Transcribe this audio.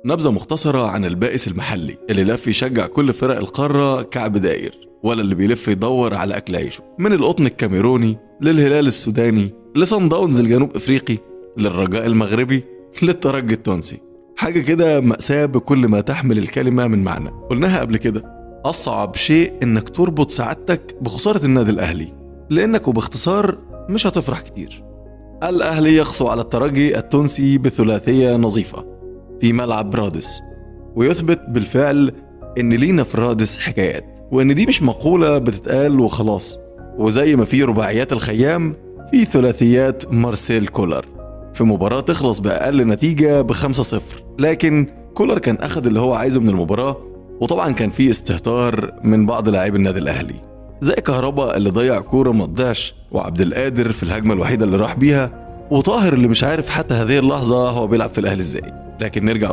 نبذة مختصرة عن البائس المحلي اللي لف يشجع كل فرق القارة كعب داير، ولا اللي بيلف يدور على أكل عيشه، من القطن الكاميروني للهلال السوداني لصن داونز الجنوب أفريقي للرجاء المغربي للترجي التونسي. حاجة كده مأساة بكل ما تحمل الكلمة من معنى. قلناها قبل كده، أصعب شيء إنك تربط سعادتك بخسارة النادي الأهلي، لأنك وباختصار مش هتفرح كتير. الأهلي يقسو على الترجي التونسي بثلاثية نظيفة في ملعب رادس، ويثبت بالفعل إن لينا في رادس حكايات، وإن دي مش مقولة بتتقال وخلاص. وزي ما في رباعيات الخيام، في ثلاثيات مارسيل كولر، في مباراة تخلص بأقل نتيجة ب5-0، لكن كولر كان أخد اللي هو عايزه من المباراة. وطبعا كان في استهتار من بعض لاعبي النادي الأهلي، زي كهربا اللي ضيع كورة ما تضيعش، وعبد القادر في الهجمة الوحيدة اللي راح بيها، وطاهر اللي مش عارف حتى هذه اللحظة هو بيلعب في الأهلي ازاي. لكن نرجع